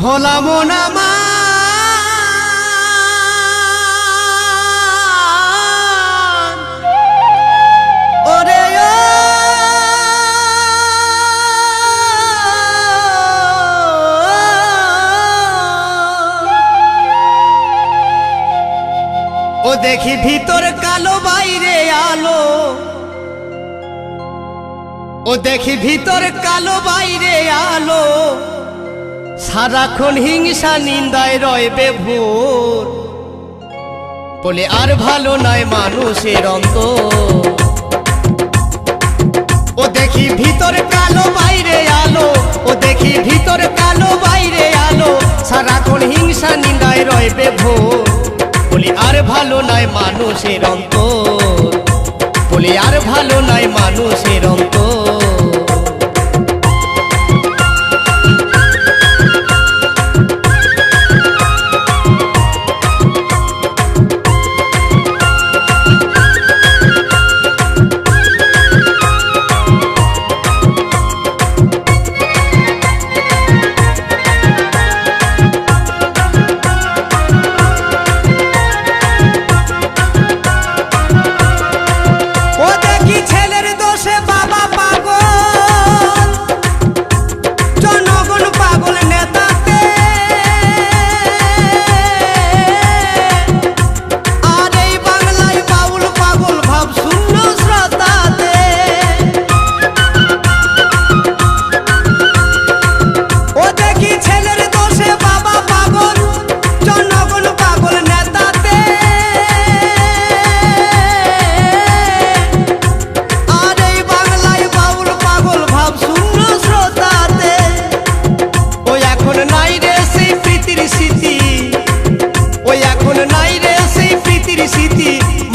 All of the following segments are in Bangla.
হলাম না মা ওরে ও দেখি ভিতর কালো বাইরে আলো ও দেখি ভিতর কালো বাইরে আলো সারাক্ষণ হিংসা নিন্দায় রয় বেভোর বলে আর ভালো নয় মানুষের অন্তর ও দেখি ভিতর কালো বাইরে আলো ও দেখি ভিতর কালো বাইরে আলো সারাক্ষণ হিংসা নিন্দায় রয় বেভোর বলি আর ভালো নয় মানুষের অন্তর বলি আর ভালো নয় মানুষের অন্তর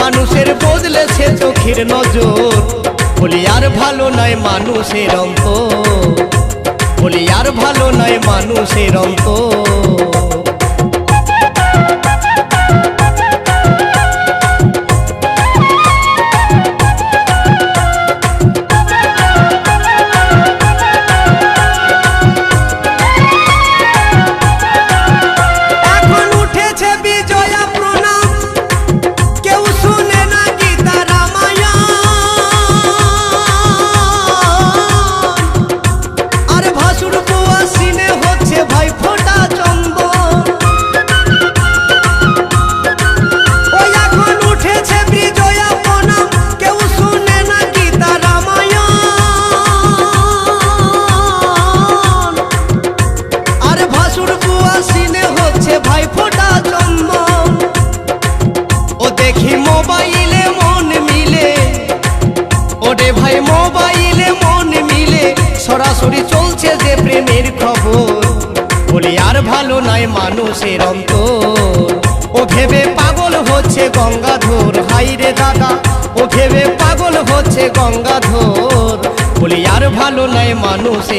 মানুষের বদলেছে চোখের নজর বলি আর ভালো নয় মানুষের অন্তর বলি আর ভালো নয় মানুষের অন্তর সরাসরি চলছে যে প্রেমের খবর বলি আর ভালো নয় মানুষের অন্তর ও ভেবে পাগল হচ্ছে গঙ্গাধর হাই রে দাদা ও ভেবে পাগল হচ্ছে গঙ্গাধর বলি আর ভালো নয় মানুষের